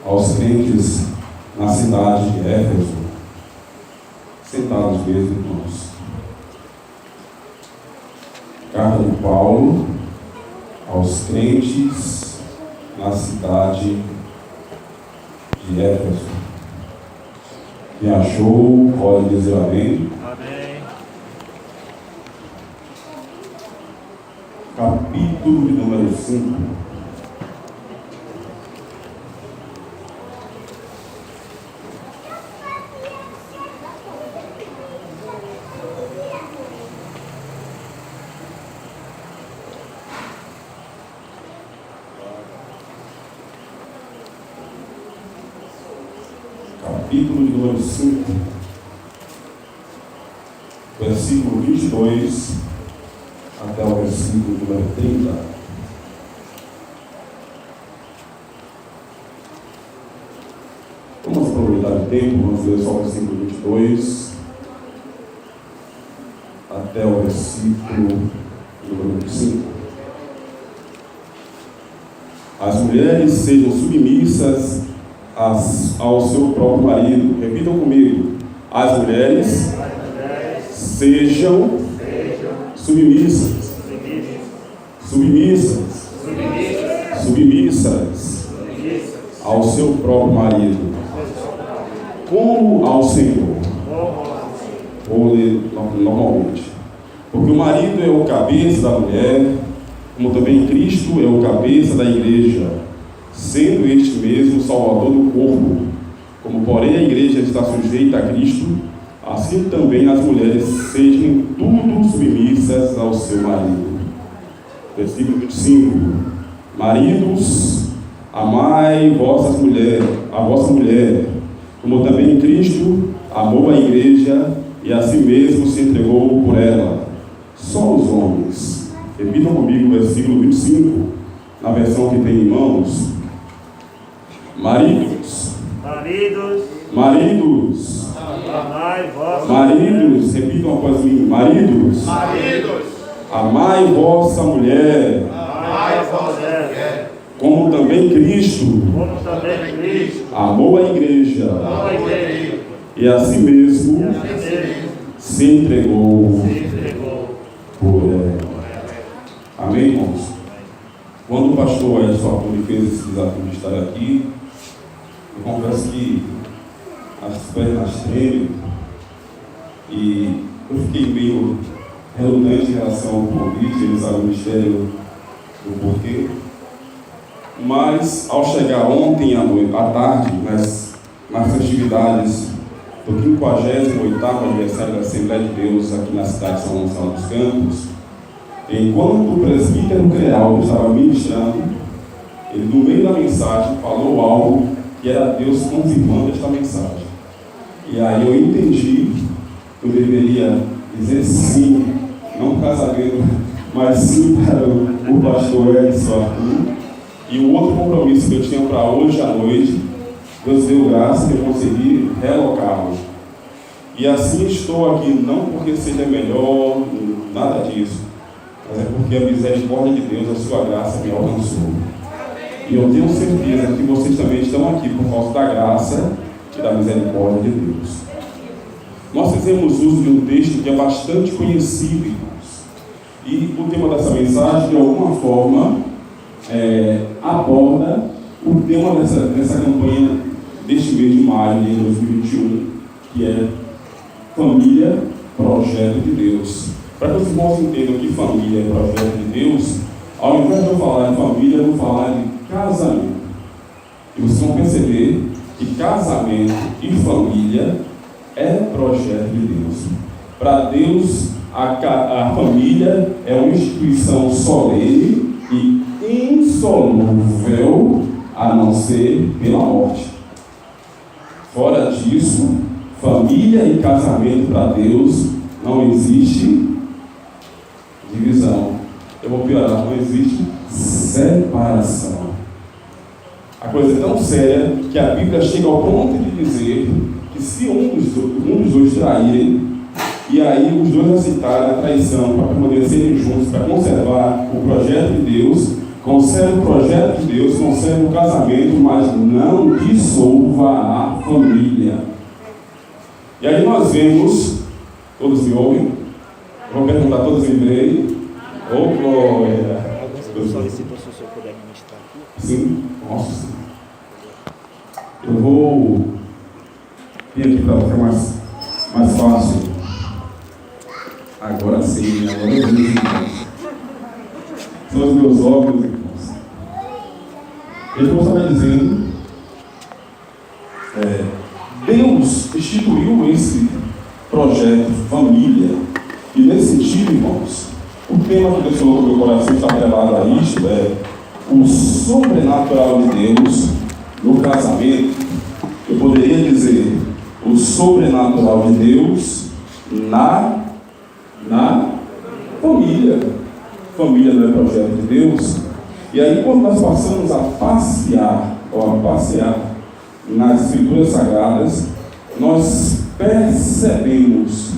aos crentes na cidade de Éfeso, sentados mesmo, irmãos. Carta de Paulo aos crentes na cidade de Éfeso. Quem achou, pode dizer amém. Amém. Capítulo de número 5. Capítulo de número 5, versículo 22 até o versículo número 30. Vamos aproveitar o tempo, vamos ler só o versículo 22 até o versículo número 5. As mulheres sejam submissas ao seu próprio marido. Repitam comigo. As mulheres sejam submissas ao seu próprio marido, como ao Senhor. Ou normalmente. Porque o marido é o cabeça da mulher, como também Cristo é o cabeça da igreja, sendo este mesmo o Salvador do corpo. Como porém a igreja está sujeita a Cristo, assim também as mulheres sejam em tudo submissas ao seu marido. Versículo 25. Maridos, amai a vossa mulher, como também Cristo amou a igreja e a si mesmo se entregou por ela. Só os homens. Repitam comigo o versículo 25, na versão que tem em mãos. Maridos, repitam após mim. Maridos, amai vossa mulher, como também Cristo amou a igreja e a si mesmo se entregou por ela. Amém, irmãos? Quando o pastor Edson Arthur fez esse desafio de estar aqui, eu confesso que as pernas tremem e eu fiquei meio relutante em relação ao convite. Ele sabe o mistério do porquê. Mas ao chegar ontem à tarde, nas festividades do 58º aniversário da Assembleia de Deus aqui na cidade de São Gonçalo dos Campos, enquanto o presbítero Crealdo estava ministrando, ele no meio da mensagem falou algo que era Deus confirmando esta mensagem. E aí eu entendi que eu deveria dizer sim, não para casamento, mas sim para o pastor Edson Arthur. E o outro compromisso que eu tinha para hoje à noite, Deus deu graça que eu consegui relocá-lo. E assim estou aqui, não porque seja melhor, nada disso, mas é porque a misericórdia de Deus, a sua graça me alcançou. E eu tenho certeza que vocês também estão aqui por causa da graça e da misericórdia de Deus. Nós fizemos uso de um texto que é bastante conhecido, irmãos. E o tema dessa mensagem, de alguma forma, aborda o tema dessa campanha deste mês de maio de 2021, que é Família, Projeto de Deus. Para que os irmãos entendam que família é projeto de Deus, ao invés de eu falar de família, eu vou falar de casamento. E vocês vão perceber que casamento e família é projeto de Deus. Para Deus, a família é uma instituição solene e insolúvel, a não ser pela morte. Fora disso, família e casamento para Deus não existe divisão. Eu vou piorar, não existe separação. A coisa é tão séria que a Bíblia chega ao ponto de dizer que se um dos dois traírem, e aí os dois aceitarem a traição para permanecerem juntos, para conservar o projeto de Deus, conserve o projeto de Deus, conserve o casamento, mas não dissolva a família. E aí nós vemos, todos me ouvem? Vou perguntar a todos em breve. Oh, glória! Alguns solicitou se o senhor puder ministrar aqui. Sim, nossa. Eu vou vir aqui para ficar mais fácil. Agora sim, agora eu vejo, irmãos. São os meus óculos, irmãos. Ele estava dizendo, Deus instituiu esse projeto família, e nesse sentido, irmãos, o tema que Deus colocou no meu coração está atrelado a isto, o sobrenatural de Deus no casamento. Eu poderia dizer o sobrenatural de Deus na família. Família não é projeto de Deus. E aí, quando nós passamos a passear nas Escrituras Sagradas, nós percebemos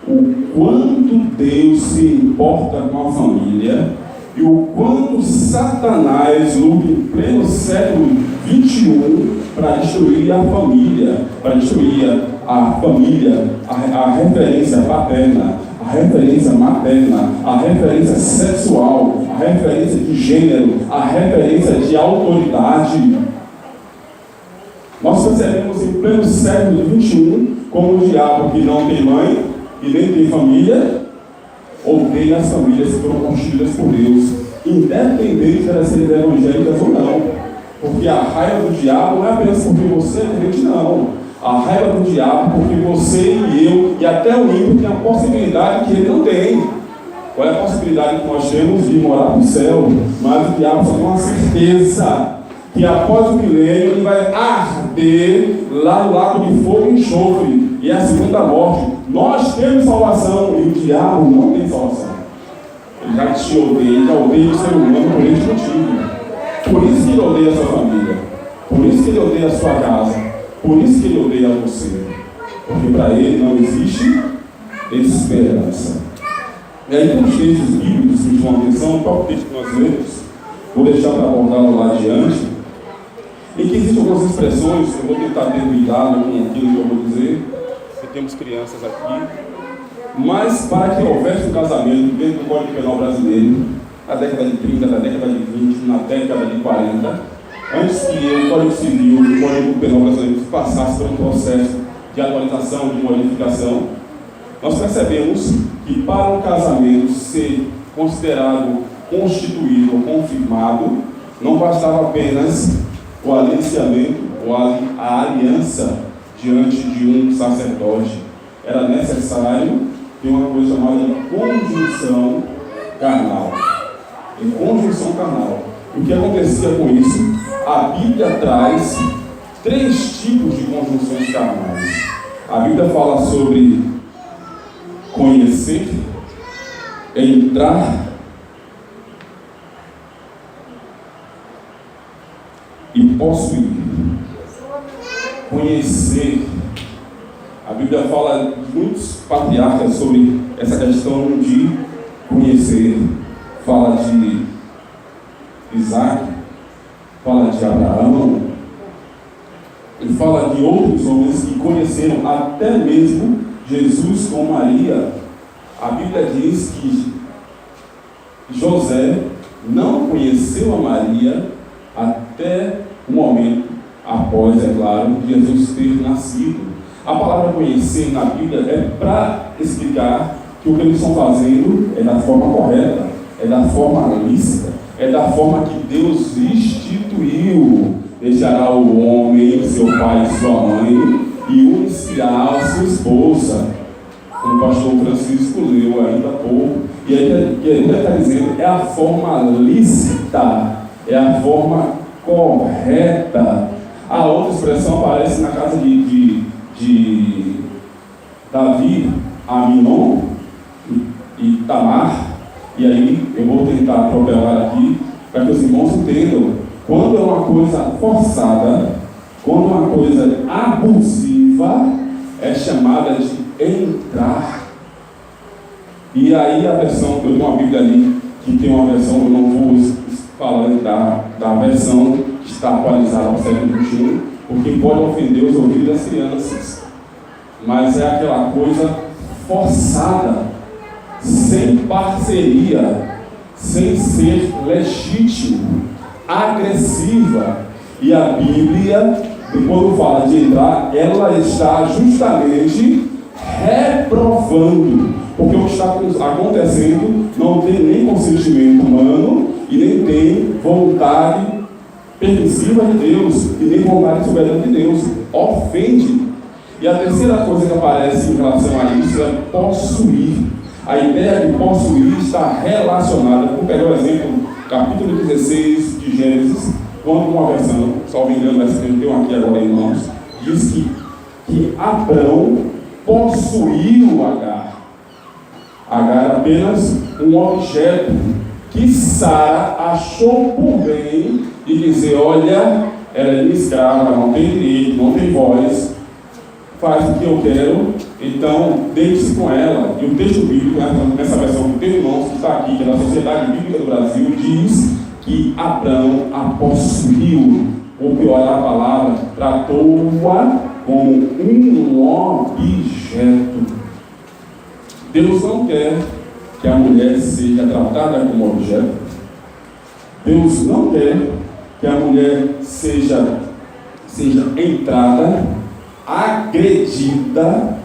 o quanto Deus se importa com a família e o quanto Satanás luta em pleno século XXI para destruir a família, a referência paterna, a referência materna, a referência sexual, a referência de gênero, a referência de autoridade. Nós percebemos em pleno século XXI como o diabo, que não tem mãe e nem tem família, odeia as famílias que foram constituídas por Deus, independente de elas serem evangélicas ou não. Porque a raiva do diabo não é apenas porque você é crente, não. A raiva do diabo porque você e eu, e até o ímpio, tem a possibilidade que ele não tem. Qual é a possibilidade que nós temos de morar no céu? Mas o diabo só tem uma certeza, que após o milênio ele vai arder lá no lago de fogo e enxofre, e é a segunda morte. Nós temos salvação e o diabo não tem salvação. Ele já te odeia, ele já odeia o ser humano por este motivo. Por isso que ele odeia a sua família, por isso que ele odeia a sua casa, por isso que ele odeia você, porque para ele não existe esperança. E aí tem uns textos bíblicos que me chamam a atenção, qual é o texto que nós lemos? Vou deixar para abordá-lo lá adiante, em que existem algumas expressões, eu vou tentar ter cuidado com aquilo que eu vou dizer, porque temos crianças aqui, mas para que houvesse um casamento dentro do Código Penal brasileiro, na década de 30, na década de 20, na década de 40, antes que o Código Civil, o Código Penal brasileiro passasse por um processo de atualização, de modificação, nós percebemos que para um casamento ser considerado constituído ou confirmado, não bastava apenas o aliciamento ou a aliança diante de um sacerdote. Era necessário ter uma coisa chamada de conjunção carnal. Em conjunção carnal. O que acontecia com isso? A Bíblia traz 3 tipos de conjunções carnais. A Bíblia fala sobre conhecer, entrar e possuir. Conhecer. A Bíblia fala de muitos patriarcas sobre essa questão de conhecer. Fala de Isaac, fala de Abraão, e fala de outros homens que conheceram até mesmo Jesus com Maria. A Bíblia diz que José não conheceu a Maria até o momento após, é claro, Jesus ter nascido. A palavra conhecer na Bíblia é para explicar que o que eles estão fazendo é da forma correta, é da forma lícita, é da forma que Deus instituiu. Deixará o homem, seu pai e sua mãe, e une-se a sua esposa, como o pastor Francisco leu ainda há pouco. E aí ele está dizendo, é a forma lícita, é a forma correta. A outra expressão aparece na casa de Davi, Aminon e Tamar. E aí eu vou tentar atropelar aqui para que os irmãos entendam. Quando é uma coisa forçada, quando é uma coisa abusiva, é chamada de entrar. E aí a versão, eu tenho uma Bíblia ali que tem uma versão, eu não vou falando da versão que está atualizada ao século XXI, porque pode ofender os ouvidos das crianças. Mas é aquela coisa forçada, sem parceria, sem ser legítimo, agressiva. E a Bíblia, quando fala de entrar, ela está justamente reprovando, porque o que está acontecendo não tem nem consentimento humano e nem tem vontade permissiva de Deus e nem vontade soberana de Deus. Ofende. E a terceira coisa que aparece em relação a isso é possuir. A ideia de possuir está relacionada, vou pegar o exemplo, capítulo 16 de Gênesis, quando uma versão, salvo engano, essa que eu tenho aqui agora em mãos, diz que Abrão possuiu Agar. Agar era apenas um objeto que Sara achou por bem de dizer: olha, ela é minha escrava, não tem direito, não tem voz, faz o que eu quero, então deite-se com ela. E o texto bíblico, nessa versão que tem irmãos que está aqui, que é da Sociedade Bíblica do Brasil, diz que Abrão a possuiu, ou pior a palavra, tratou-a como um objeto. Deus não quer que a mulher seja tratada como objeto. Deus não quer que a mulher seja entrada, agredida.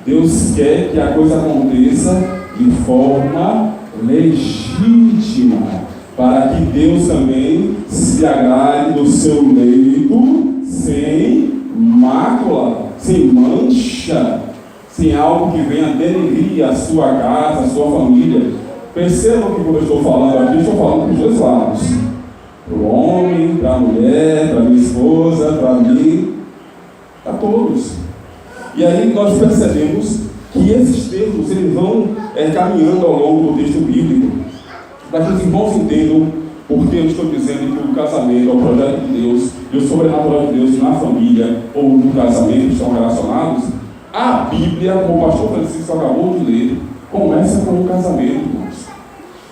Deus quer que a coisa aconteça de forma legítima, para que Deus também se agrade do seu leito sem mácula, sem mancha, sem algo que venha denegrir a sua casa, a sua família. Percebam que quando eu estou falando aqui, estou falando para os dois lados. Para o homem, para a mulher, para a minha esposa, para mim, para todos. E aí nós percebemos que esses termos eles vão caminhando ao longo do texto bíblico, para que os irmãos entendam porque eu estou dizendo que o casamento é o projeto de Deus e o sobrenatural de Deus na família ou no casamento estão relacionados. A Bíblia, como o pastor Francisco acabou de ler, começa com o casamento, irmãos.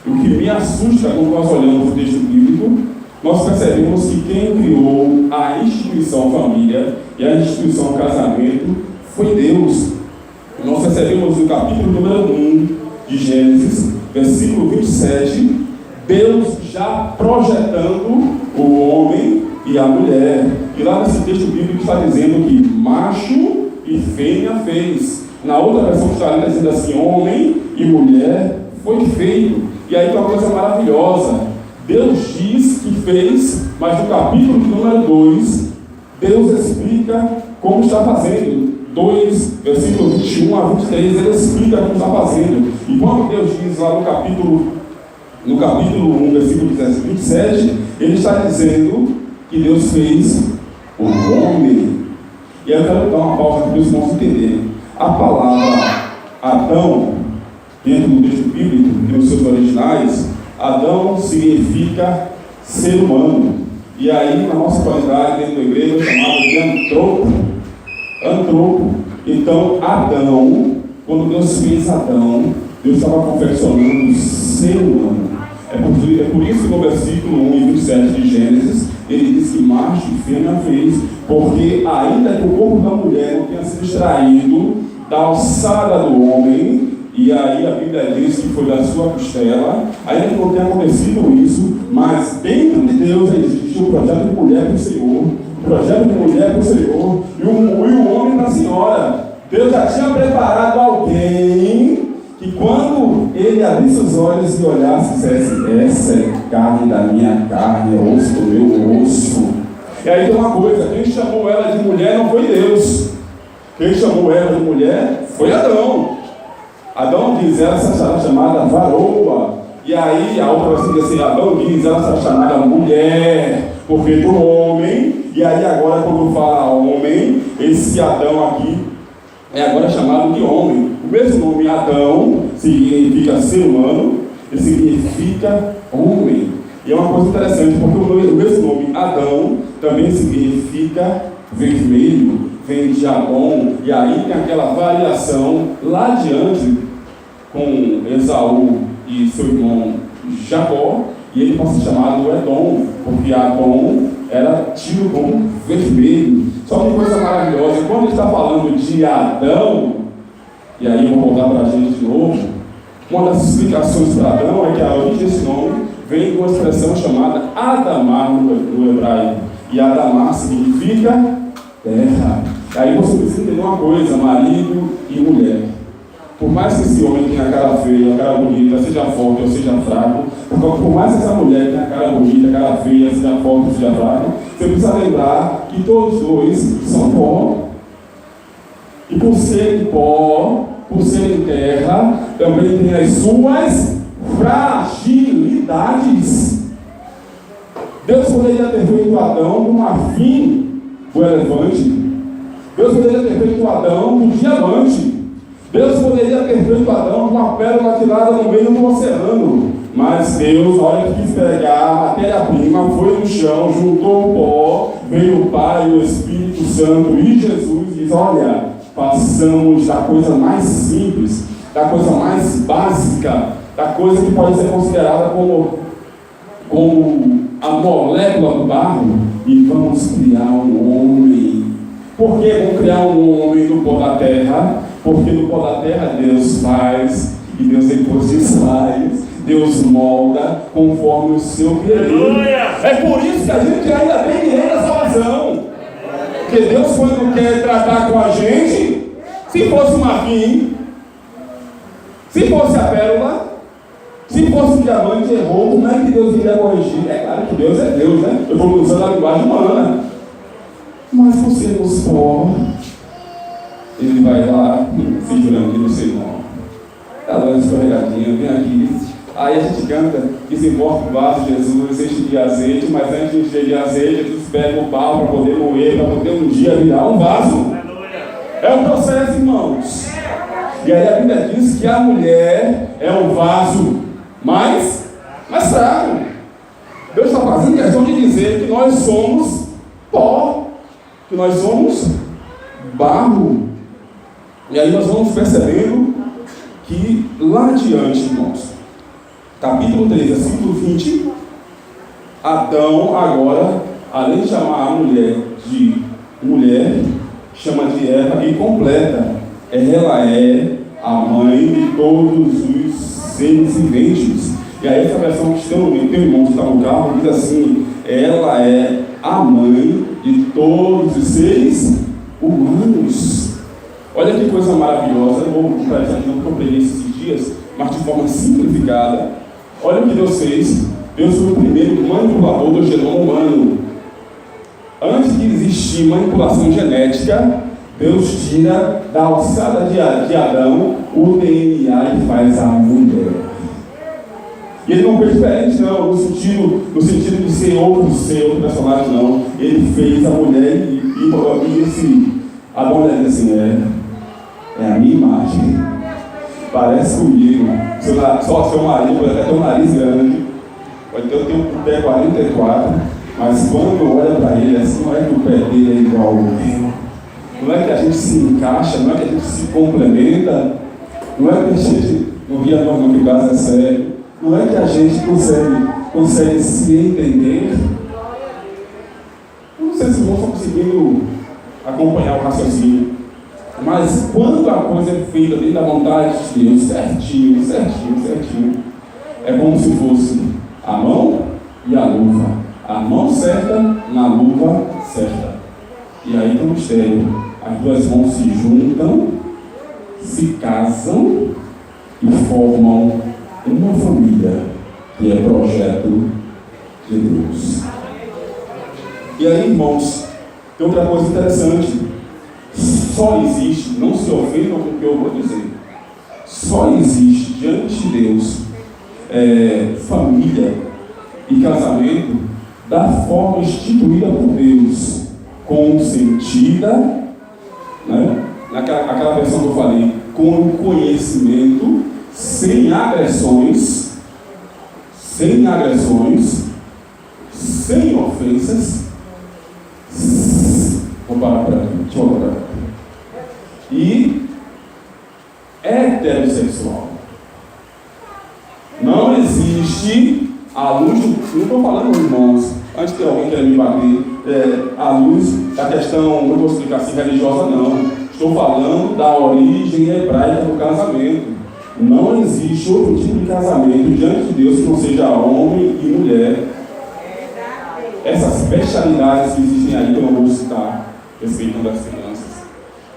E o que me assusta quando nós olhamos o texto bíblico, nós percebemos que quem criou a instituição família e a instituição casamento foi Deus. Nós percebemos no capítulo número 1 de Gênesis, versículo 27, Deus já projetando o homem e a mulher. E lá nesse texto bíblico está dizendo que macho e fêmea fez. Na outra versão está dizendo assim: homem e mulher foi feito. E aí tem uma coisa maravilhosa. Deus diz que fez, mas no capítulo número 2, Deus explica como está fazendo. 2, versículo 21 a 23, ele explica como está fazendo. E quando Deus diz lá no capítulo 1, versículo 27, ele está dizendo que Deus fez o homem. E eu quero dar uma pausa para os irmãos entenderem. A palavra Adão, dentro do texto bíblico e nos seus originais, Adão significa ser humano. E aí, na nossa atualidade, dentro da igreja, é chamado de antropo. Então, Adão, quando Deus fez Adão, Deus estava confeccionando o ser humano. É por isso que no versículo 1 e 27 de Gênesis, ele diz que macho e fêmea fez, porque ainda que o corpo da mulher não tenha sido extraído da alçada do homem, e aí a Bíblia diz que foi da sua costela, ainda que não tenha acontecido isso, mas dentro de Deus existe o projeto de mulher para o Senhor, o projeto de mulher para o Senhor, e o homem para a senhora. Deus já tinha preparado alguém que quando ele abrisse os olhos e olhasse, dissesse: essa é carne da minha carne, é osso do meu osso. E aí tem uma coisa: quem chamou ela de mulher não foi Deus, quem chamou ela de mulher foi Adão. Adão diz: ela será chamada varoa. E aí a outra vai dizer assim: Adão diz: ela será chamada mulher, porque do homem. E aí agora quando fala homem, esse Adão aqui é agora chamado de homem. O mesmo nome Adão significa ser humano, ele significa homem. E é uma coisa interessante, porque o mesmo nome Adão também significa vermelho, vem de Adão, e aí tem aquela variação lá adiante com Esaú e seu irmão Jacó, E ele pode ser chamado Edom, porque Adom era tido como vermelho. Só que coisa maravilhosa, quando ele está falando de Adão, e aí eu vou voltar para a gente de novo, uma das explicações para Adão é que a origem desse nome vem de uma expressão chamada Adamá no hebraico. E Adamá significa terra. Aí você precisa entender uma coisa, marido e mulher. Por mais que esse homem tenha a cara feia, a cara bonita, seja forte ou seja fraco, por mais que essa mulher tenha a cara bonita, a cara feia, seja forte ou seja fraco, você precisa lembrar que todos dois são pó. E por serem pó, por serem terra, também tem as suas fragilidades. Deus poderia ter feito Adão do marfim, do elefante. Deus poderia ter feito Adão do diamante. Deus poderia ter feito Adão de uma pérola tirada no meio do oceano. Mas Deus, na hora que quis pegar a matéria-prima, foi no chão, juntou o pó, veio o Pai, o Espírito Santo e Jesus e diz: olha, passamos da coisa mais simples, da coisa mais básica, da coisa que pode ser considerada como a molécula do barro, e vamos criar um homem. Por que vamos criar um homem do pó da terra? Porque no pó da terra Deus faz, e Deus depois desfaz, Deus molda conforme o seu querer. É por isso que a gente ainda tem direito à salvação. Porque Deus, quando quer tratar com a gente, se fosse o marfim, se fosse a pérola, se fosse o diamante, errou, como é que Deus iria corrigir? É claro que Deus é Deus, né? Eu vou usando a linguagem humana. Mas por sermos pó, ele vai lá, figurando que não sei não. Tá dando escorregadinha, vem aqui. Aí a gente canta, desemborca o vaso de Jesus, enche de azeite, mas antes de encher de azeite, Jesus pega o pau para poder moer, para poder um dia virar um vaso. É um processo, irmãos. E aí a Bíblia diz que a mulher é um vaso mais fraco. Deus está fazendo questão de dizer que nós somos pó, que nós somos barro. E aí nós vamos percebendo que lá adiante, irmãos, capítulo 3, versículo 20, Adão agora, além de chamar a mulher de mulher, chama de Eva e completa. Ela é a mãe de todos os seres viventes. E aí essa versão que tem o teu irmão que está no carro diz assim: ela é a mãe de todos os seres humanos. Olha que coisa maravilhosa. Eu vou prestar atenção que eu preguei esses dias, mas de forma simplificada. Olha o que Deus fez. Deus foi o primeiro manipulador do genoma humano. Antes de existir manipulação genética, Deus tira da alçada de Adão o DNA e faz a mulher. E ele não fez diferente, não, no sentido de ser outro personagem, não. Ele fez a mulher e esse Adão diz assim: é a minha imagem, parece comigo. Seu marido pode até ter um nariz grande, pode ter um pé 44, mas quando olha para ele assim, não é que o pé dele é igual ao meu, não é que a gente se encaixa, não é que a gente se complementa, não é que a gente não via norma que o caso é sério, não é que a gente consegue se entender. Não sei se vocês estão conseguindo acompanhar o raciocínio. Mas quando a coisa é feita dentro da vontade de Deus, certinho, é como se fosse a mão e a luva. A mão certa na luva certa. E aí tem um mistério. As duas mãos se juntam, se casam e formam uma família, que é projeto de Deus. E aí, irmãos, tem outra coisa interessante. Só existe, não se ofendam com o que eu vou dizer, só existe diante de Deus família e casamento da forma instituída por Deus, consentida, né? Aquela versão que eu falei, com conhecimento, sem agressões, sem ofensas. Vou parar por aqui, deixa eu parar. E heterossexual. Não existe à luz, não estou falando, irmãos, antes que alguém queira me bater, à luz da questão, não vou explicar assim, religiosa, não. Estou falando da origem hebraica do casamento. Não existe outro tipo de casamento diante de Deus que não seja homem e mulher. Essas bestialidades que existem aí, que eu não vou citar, respeitando as crianças,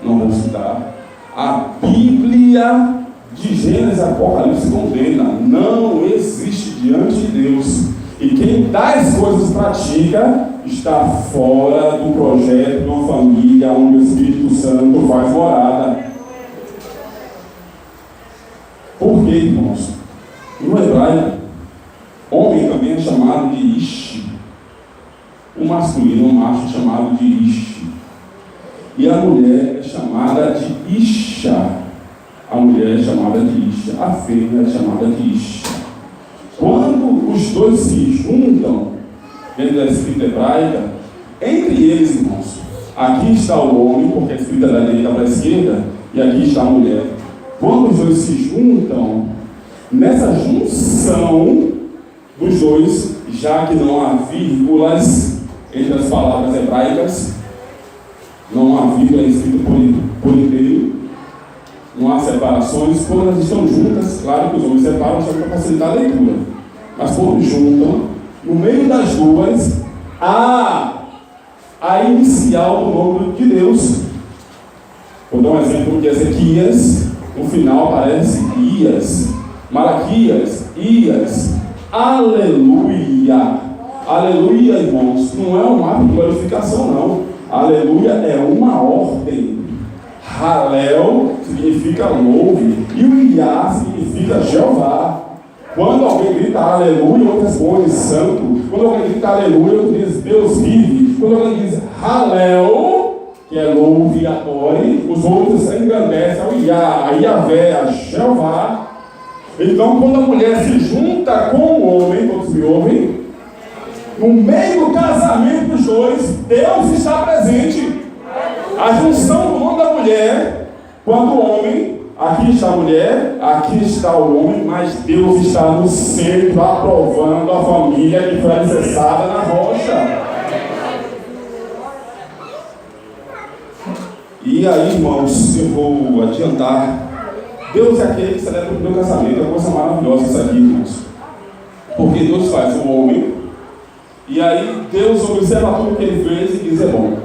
não vou citar. A Bíblia de Gênesis e Apocalipse condena. Não existe diante de Deus. E quem tais coisas pratica está fora do projeto de uma família onde o Espírito Santo faz morada. Por quê, irmãos? No hebraico, homem também é chamado de Ish. O masculino, o macho, é chamado de Ish. E a mulher é chamada de Isha. A mulher é chamada de Isha. A fêmea é chamada de Isha. Quando os dois se juntam, dentro da escrita hebraica, entre eles, irmãos, aqui está o homem, porque a escrita da direita para a esquerda, e aqui está a mulher. Quando os dois se juntam, nessa junção dos dois, já que não há vírgulas entre as palavras hebraicas, não há vírgula escrita por inteiro, não há separações. Quando elas estão juntas, claro que os homens separam só para facilitar a leitura, mas quando juntam, no meio das duas, há a inicial do nome de Deus. Vou dar um exemplo de Ezequias. No final aparece Ias, Malaquias, Ias, aleluia. Aleluia, irmãos, não é um ato de glorificação, não. Aleluia é uma ordem. Halel significa louve, e o Iá significa Jeová. Quando alguém grita aleluia, outro responde santo. Quando alguém grita aleluia, outro diz Deus vive. Quando alguém diz Halel, que é louve e adore, os outros engrandecem ao Iá, a Iavé, a Jeová. Então, quando a mulher se junta com o homem, todos me ouvem, no meio do casamento dos dois, Deus está presente. A junção do nome da mulher, quando o homem, aqui está a mulher, aqui está o homem, mas Deus está no centro, aprovando a família que foi alicerçada na rocha. E aí, irmãos, eu vou adiantar. Deus é aquele que celebra o meu casamento. É uma coisa maravilhosa isso aqui, irmãos. Porque Deus faz o homem, e aí Deus observa tudo que ele fez e diz é bom.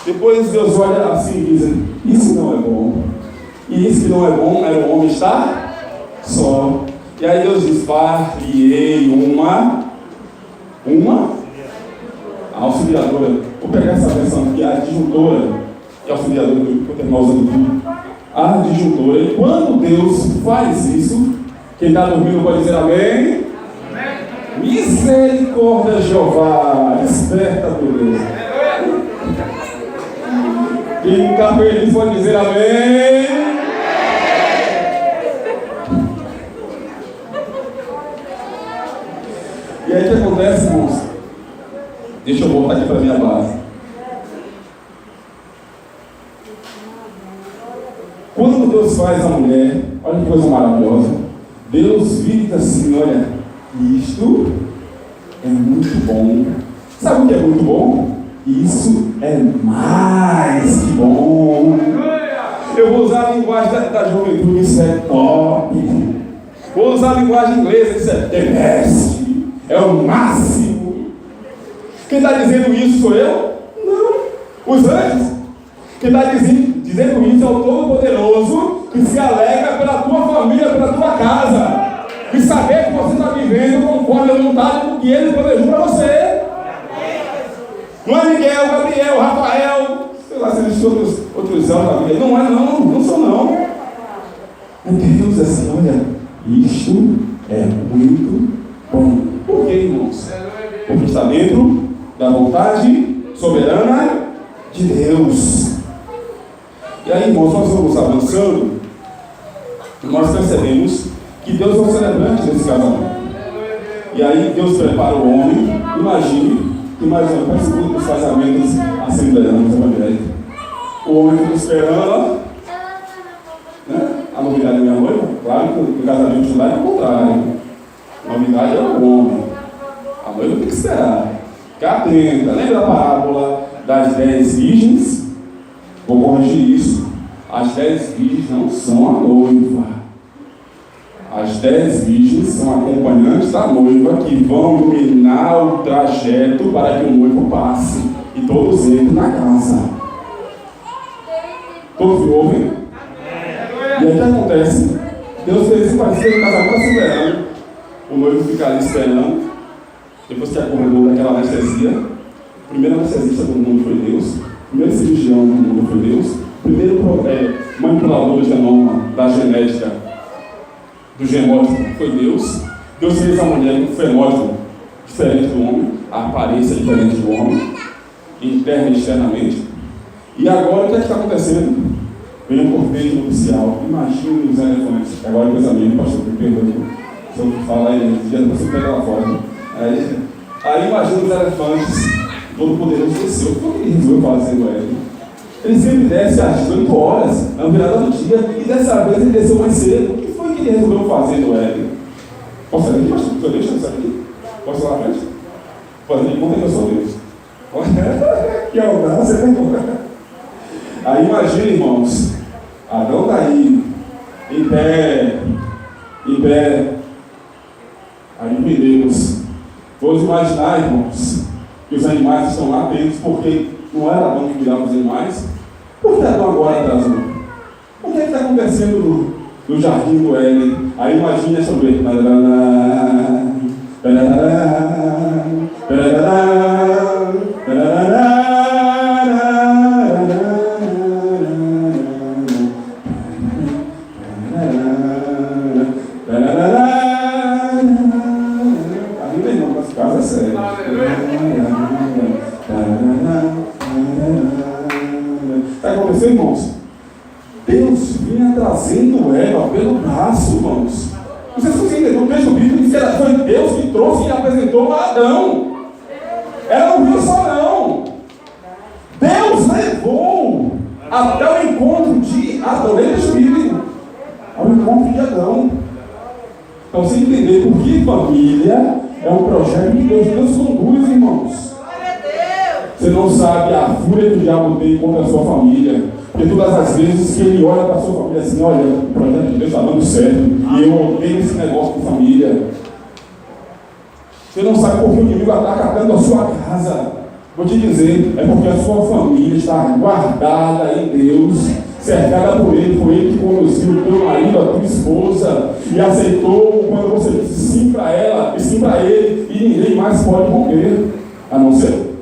Depois Deus olha assim e diz, isso não é bom. E isso que não é bom é o homem estar só. E aí Deus diz, far-lhe-ei uma auxiliadora. Vou pegar essa versão aqui, a adjuntora. E auxiliadora, que eu terminar usando tudo. A adjuntora. E quando Deus faz isso, quem está dormindo pode dizer amém? Amém. Misericórdia, Jeová, desperta, meu Deus. Quem está feliz pode dizer amém. E aí o que acontece, irmãos? Deixa eu voltar aqui para a minha base. Quando Deus faz a mulher, olha que coisa maravilhosa. Deus vira assim, olha, isto é muito bom. Sabe o que é muito bom? Isso é mais que bom. Eu vou usar a linguagem da juventude, isso é top. Vou usar a linguagem inglesa, isso é the best. É o máximo. Quem está dizendo isso sou eu? Não. Os anjos. Quem está dizendo isso é o Todo-Poderoso, que se alegra pela tua família, pela tua casa. E saber que você está vivendo conforme a vontade do que Ele planejou para você. Não é Miguel, Gabriel, Rafael, sei lá se existem outros anos da vida. Não é não sou não. É Deus assim, olha, isto é muito bom. Por quê, irmãos? Porque está dentro da vontade soberana de Deus. E aí, irmãos, nós vamos avançando, e nós percebemos que Deus é o celebrante desse casamento. E aí Deus prepara o homem. Imagine que mais uma vez os casamentos assembleanos evangélicos. O homem fica esperando, né? A novidade da minha noiva. Claro que no casamento de lá é o contrário. A novidade é o homem. A noiva tem que esperar. Ficar atenta. Lembra da parábola das 10 virgens? Vou corrigir isso. As 10 virgens não são a noiva. As 10 virgens são acompanhantes da noiva que vão iluminar o trajeto para que o noivo passe e todos entrem na casa. Todos me ouvem? E aí o que acontece? Deus fez isso para ser o casamento esperando. O noivo fica ali esperando. Depois que acordou daquela anestesia. O primeiro anestesista do mundo foi Deus. O primeiro cirurgião do mundo foi Deus. O primeiro manipulador de genoma da genética do genótipo foi Deus. Deus fez a mulher com um fenótipo diferente do homem, a aparência diferente do homem, interna e externamente. E agora o que é que está acontecendo? Vem um cortejo nupcial. Imagine os elefantes. Agora coisa minha, pastor, me perdoe. Se eu falar aí, já depois você pega lá fora. Aí imagina os elefantes, todo poderoso desceu. O que ele resolveu fazer, Hélio? Ele sempre desce às 8 horas, na virada do dia, e dessa vez ele desceu mais cedo. O que foi que ele resolveu fazer, Hélio? Posso sair aqui, pastor? Deixa eu sair aqui? Posso ir lá à frente? Fazer de conta que eu sou Deus. Que audácia, né? Aí imagina, irmãos, Adão está aí, em pé, aí vem Deus. Vamos imaginar, irmãos, que os animais estão lá atentos, porque não era Adão que cuidava dos animais. Por que Adão agora atrasou? O que está acontecendo no jardim do Éden? Aí imagina essa mulher. Está acontecendo, irmãos? Deus vinha trazendo Eva pelo braço, irmãos. Vocês conseguem entender? O texto bíblico diz que foi Deus que trouxe e apresentou a Adão. Ela não viu só não. Deus levou até o encontro de Adão. Lembra o bíblico? Ao encontro de Adão. Então você entender por que família é um projeto que Deus conduz, irmãos. Você não sabe a fúria que o diabo tem contra a sua família. Porque todas as vezes que ele olha para a sua família assim, olha, o projeto de Deus está dando certo. E eu odeio esse negócio com família. Você não sabe por que o inimigo está atacando a sua casa. Vou te dizer, é porque a sua família está guardada em Deus, cercada por Ele. Foi Ele que conduziu o teu marido, a tua esposa, e aceitou quando você disse sim para ela e sim para ele, e ninguém mais pode morrer, a não ser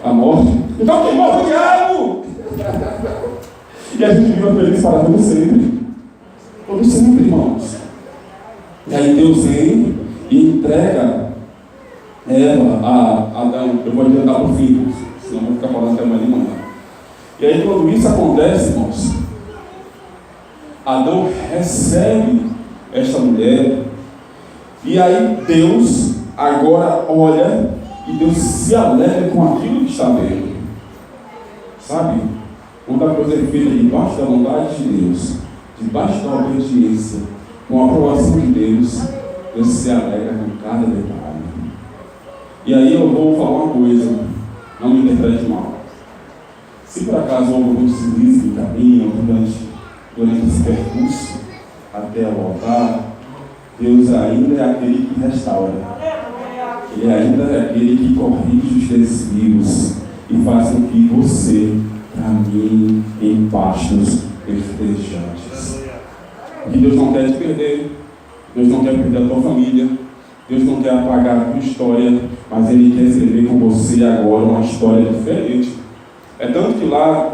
a morte. Então quem morre é o diabo! E a gente vive feliz para todo sempre. Todo sempre, irmãos. E aí Deus vem e entrega Eva a Adão. Eu vou adiantar para o fim, senão eu vou ficar falando até amanhã de manhã. E aí quando isso acontece, irmãos, Adão recebe esta mulher. E aí Deus agora olha e Deus se alegra com aquilo que está vendo. Sabe? Quando a coisa é feita debaixo da vontade de Deus, debaixo da obediência, com a aprovação de Deus, Deus se alegra com cada detalhe. E aí eu vou falar uma coisa, não me interprete mal. Se por acaso houve algum deslize no caminho, durante esse percurso até o altar, Deus ainda é aquele que restaura. Ele ainda é aquele que corrige os desvios e faz com que você caminhe em pastos verdejantes. Porque Deus não quer te perder, Deus não quer perder a tua família, Deus não quer apagar a tua história, mas Ele quer escrever com você agora uma história diferente. É tanto que lá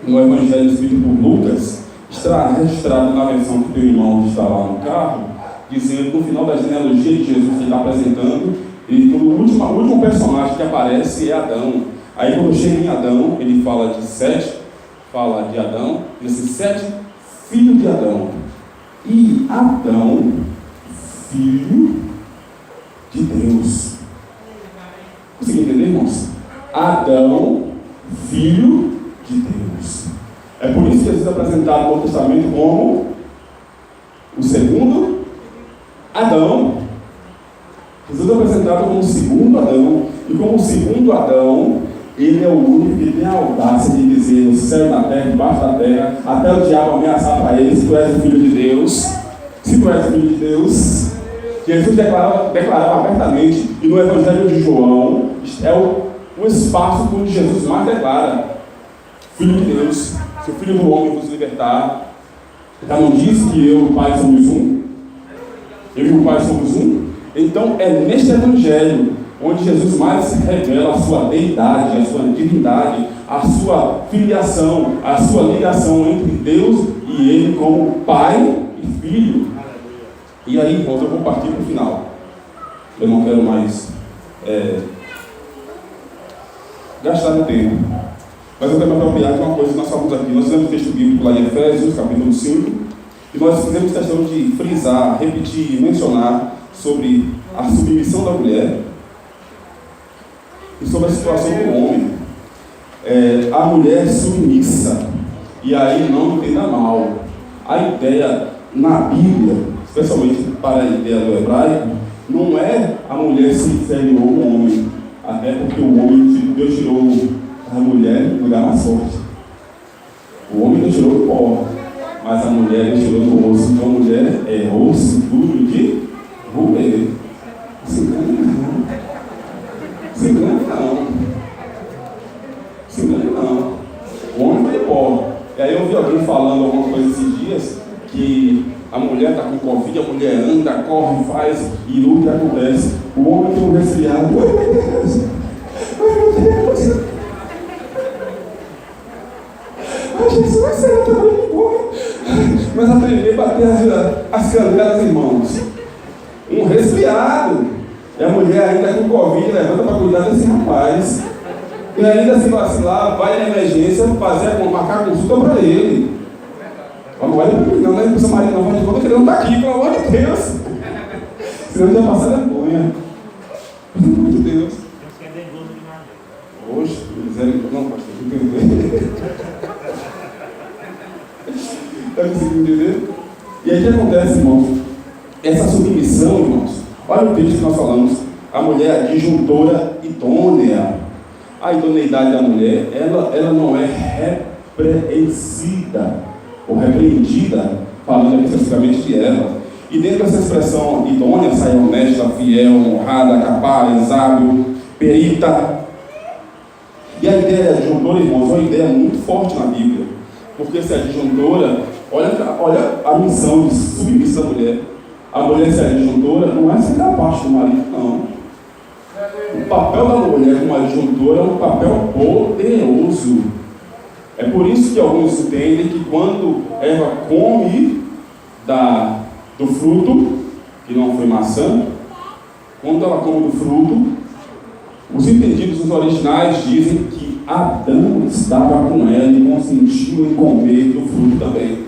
no Evangelho escrito por Lucas, está registrado na versão que teu irmão está lá no carro, dizendo no final da genealogia de Jesus que ele está apresentando, e o último personagem que aparece é Adão. Aí quando chega em Adão, ele fala de Sete, fala de Adão, esses 7 filhos de Adão. E Adão, filho de Deus. Conseguem entender, irmãos? Adão, filho de Deus. É por isso que Jesus é apresentado no Novo Testamento como o segundo Adão. Jesus é apresentado como o segundo Adão, e como o segundo Adão, ele é o único que tem a audácia de dizer no céu, na terra, debaixo da terra, até o diabo ameaçar para ele: se tu és o Filho de Deus, se tu és o Filho de Deus. Jesus declarava abertamente, e no Evangelho de João, é o espaço onde Jesus mais declara: Filho de Deus, se o Filho do Homem vos libertar. Já não disse que eu e o Pai somos um? Eu e o Pai somos um? Então é neste Evangelho onde Jesus mais revela a sua deidade, a sua divindade, a sua filiação, a sua ligação entre Deus e Ele como Pai e Filho. E aí, irmãos, eu vou partir para o final. Eu não quero mais gastar meu tempo. Mas eu quero me apropriar de uma coisa que nós falamos aqui. Nós temos um texto bíblico lá em Efésios, capítulo 5, e nós fizemos questão de frisar, repetir e mencionar sobre a submissão da mulher e sobre a situação do homem. A mulher submissa, e aí não entenda mal. A ideia na Bíblia, especialmente para a ideia do hebraico, não é a mulher se inferior ao homem, até porque o homem, Deus tirou a mulher no lugar mais forte. O homem Deus tirou do pó, mas a mulher Deus tirou do osso. Então a mulher é osso duro de roer. Se engane não. Se engane não. Se engane não. O homem é pó. E aí eu vi alguém falando alguma coisa esses dias, que a mulher está com Covid, a mulher anda, corre, faz, e o que acontece? O homem tem um resfriado. Ai meu Deus! Ai meu Deus! Ai Jesus, vai ser outra vez embora. Mas aprender a bater as canelas, irmãos. Um resfriado. E a mulher ainda com Covid levanta para cuidar desse rapaz. E ainda se vacilar, vai na emergência marcar consulta para ele. Não vai para mim, não é para o seu marido, não. Vai de conta que ele não está aqui, pelo amor de Deus. Senão ele já passa vergonha. Pelo amor de Deus. Deus quer dengoso de nada. Oxe, misericórdia. Não, pastor, entendeu? Está conseguindo entender? E aí o que acontece, irmãos? Essa submissão, irmãos, olha o texto que nós falamos. A mulher disjuntora idônea. A idoneidade da mulher, ela não é repreensida ou repreendida, falando aqui especificamente de Eva. E dentro dessa expressão idônea, sai honesta, fiel, honrada, capaz, hábil, perita. E a ideia de disjuntora, irmãos, é uma ideia muito forte na Bíblia. Porque se é disjuntora, olha a missão de submissão da mulher. A mulher, se é disjuntora, não é ser capaz do marido, não. O papel da mulher como adjuntora é um papel poderoso. É por isso que alguns entendem que quando Eva come do fruto, que não foi maçã, quando ela come do fruto, os entendidos, os originais, dizem que Adão estava com ela e consentiu em comer do fruto também.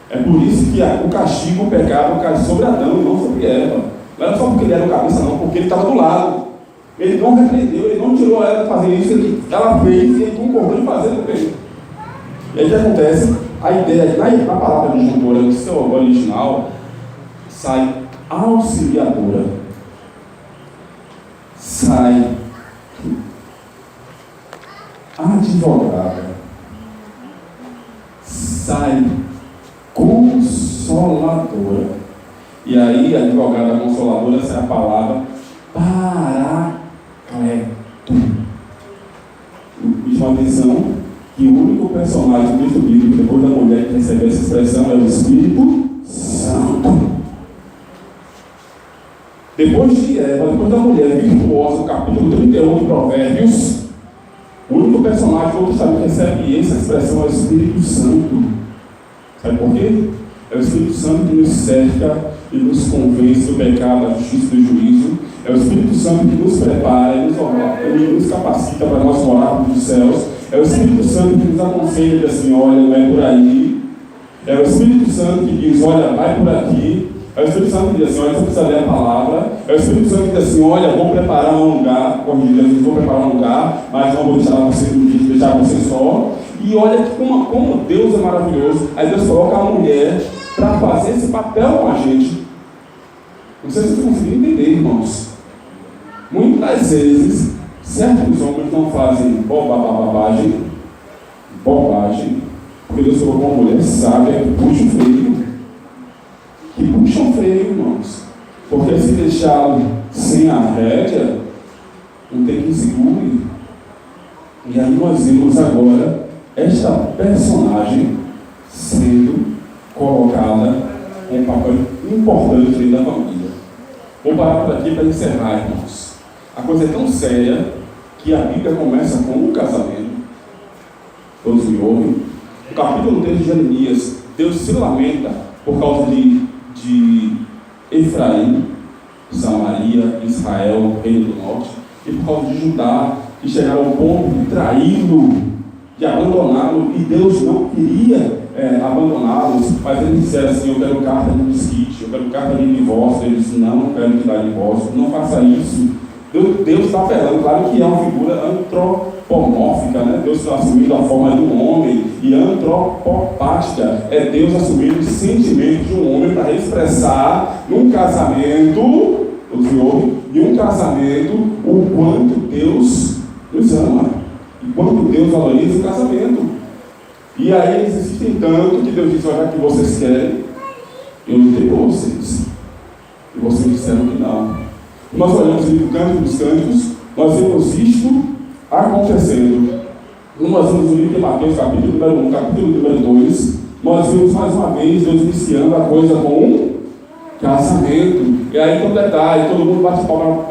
É por isso que o castigo, o pecado cai sobre Adão e não sobre Eva. Não era só porque ele era o cabeça, não, porque ele estava do lado. Ele não repreendeu, ele não tirou ela de fazer isso, ela fez e ele concordou em fazer também. E aí o que acontece? A ideia, na palavra disjuntora, no seu original, sai auxiliadora, sai advogada, sai consoladora. E aí, a advogada consoladora, essa é a palavra Paracleto. Me chama a atenção que o único personagem do texto bíblico, depois da mulher que recebe essa expressão, é o Espírito Santo. Depois de Eva, depois da mulher virtuosa, no capítulo 31 de Provérbios, o único personagem do Novo Testamento que recebe essa expressão é o Espírito Santo. Sabe por quê? É o Espírito Santo que nos cerca e nos convence do pecado, da justiça e do juízo. É o Espírito Santo que nos prepara e nos capacita para nós morarmos nos céus. É o Espírito Santo que nos aconselha e diz assim: olha, não é por aí. É o Espírito Santo que diz: olha, vai por aqui. É o Espírito Santo que diz assim: olha, você precisa ler a palavra. É o Espírito Santo que diz assim: olha, vou preparar um lugar, vou preparar um lugar, mas não vou deixar você só. E olha como Deus é maravilhoso. Aí Deus coloca a mulher para fazer esse papel com a gente. Não sei se vocês conseguiram entender, irmãos. Muitas vezes, certos homens não fazem bobagem, porque Deus colocou uma mulher sábia que puxa o freio, irmãos. Porque se deixá-lo sem a rédea, não tem que segure. E aí nós vemos agora esta personagem sendo colocada em um papel importante dentro da família. Vou parar por aqui para encerrar, irmãos. A coisa é tão séria que a Bíblia começa com um casamento. Todos me ouvem? No capítulo 3 de Jeremias, Deus se lamenta por causa de Efraim, Samaria, Israel, Reino do Norte, e por causa de Judá, que chegaram ao ponto de traí-lo, de abandoná-lo, e Deus não queria abandoná-los, mas eles disseram assim: eu quero carta de desquite, eu quero carta de divórcio. Ele disse: não quero te dar divórcio, não faça isso. Deus está apelando, claro que é uma figura antropomórfica, né? Deus está assumindo a forma de um homem, e antropopática é Deus assumindo os sentimentos de um homem para expressar num casamento, o quanto Deus nos ama, e quanto Deus valoriza o casamento. E aí eles insistem tanto que Deus diz: olha, que vocês querem, eu lutei por vocês, e vocês disseram que não. Nós olhamos no livro Cântico dos Cânticos, nós vemos isto acontecendo. Nós vemos no livro de Mateus, capítulo número 1, capítulo número 2, nós vemos mais uma vez Deus iniciando a coisa com um casamento. E aí tem um detalhe: todo mundo bate palma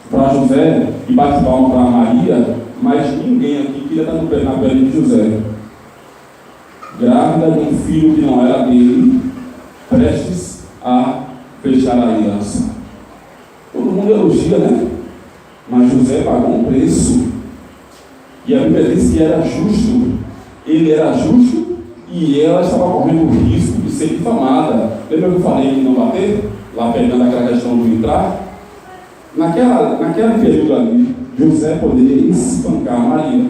para José e bate palma para Maria, mas ninguém aqui queria estar na pele de José, grávida de um filho que não era dele, prestes a fechar a aliança. Todo mundo elogia, né? Mas José pagou um preço. E a Bíblia diz que era justo. Ele era justo e ela estava correndo o risco de ser difamada. Lembra que eu falei que não bater? Lá pegando aquela questão do entrar. Naquele período ali, José poderia espancar Maria.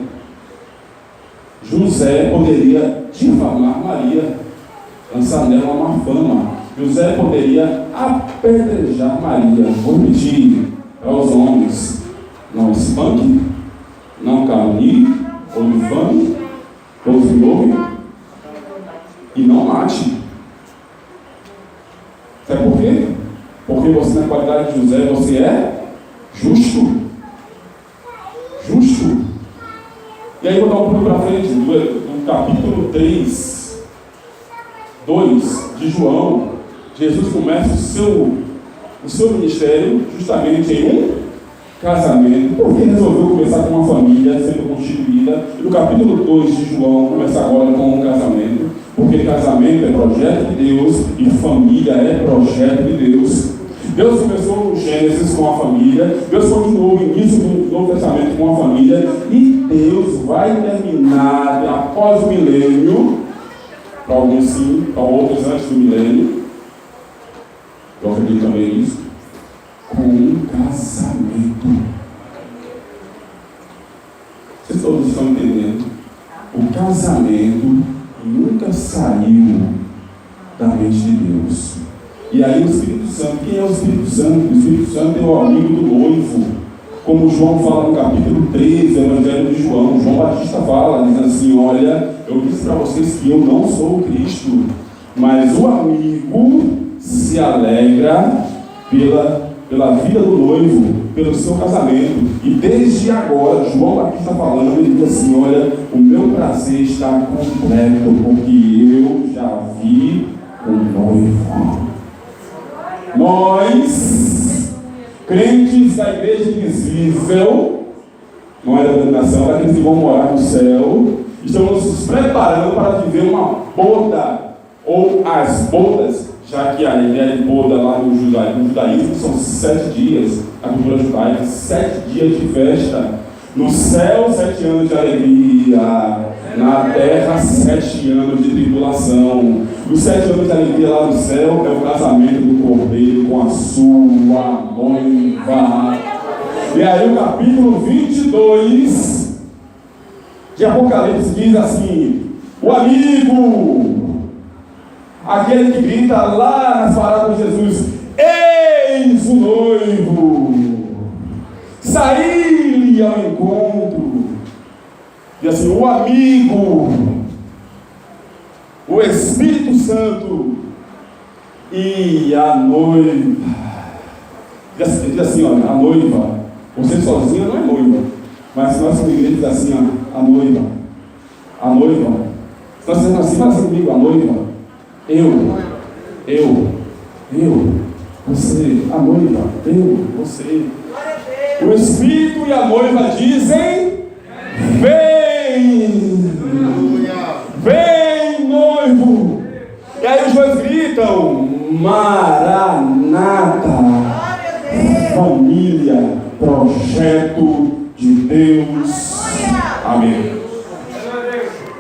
José poderia difamar Maria, lançar nela uma má fama. José poderia apedrejar Maria. Vou pedir para os homens: não espanque, não calunie ou difame, todos me ouvem, e não mate. Sabe por quê? Porque você, na qualidade de José, você é justo. Justo. E aí vou dar um pulo para frente, no capítulo 3, 2 de João. Jesus começa o seu ministério justamente em um casamento, porque resolveu começar com uma família sendo constituída. E no capítulo 2 de João começa agora com um casamento, porque casamento é projeto de Deus e família é projeto de Deus. Deus começou no Gênesis com a família, Deus continuou no início do Novo Testamento com a família, e Deus vai terminar após o milênio, para alguns sim, para outros antes do milênio, eu acredito também nisso, com um casamento. Vocês todos estão entendendo? O casamento nunca saiu da mente de Deus. E aí o Espírito Santo, quem é o Espírito Santo? O Espírito Santo é o amigo do noivo. Como João fala no capítulo 13, Evangelho de João, João Batista fala, diz assim: olha, eu disse para vocês que eu não sou o Cristo, mas o amigo se alegra pela vida do noivo, pelo seu casamento. E desde agora, João Batista falando, ele diz assim: olha, o meu prazer está completo, porque eu já vi o noivo. Nós, crentes da igreja invisível, não é da denominação, é aqueles que vão morar no céu, estamos nos preparando para viver uma boda, ou as bodas, já que a ideia de boda lá no judaísmo são 7 dias, a cultura judaica, 7 dias de festa. No céu, 7 anos de alegria. Na terra, 7 anos de tribulação. Os 7 anos de alegria lá no céu é o casamento do Cordeiro com a sua noiva. E aí o capítulo 22 de Apocalipse diz assim: o amigo, aquele que grita lá nas palavras de Jesus: eis o noivo. sair-lhe ao encontro. E assim, o amigo, o Espírito Santo e a noiva. Diz assim, olha, a noiva, você sozinha não é noiva, mas se nós como igreja diz assim, ó, a noiva, se nós dizemos assim, fala assim comigo, a noiva, eu, você, a noiva, eu, você. O Espírito e a noiva dizem, vem, vem noivo. E aí os dois gritam, Maranata, família, projeto de Deus. Amém.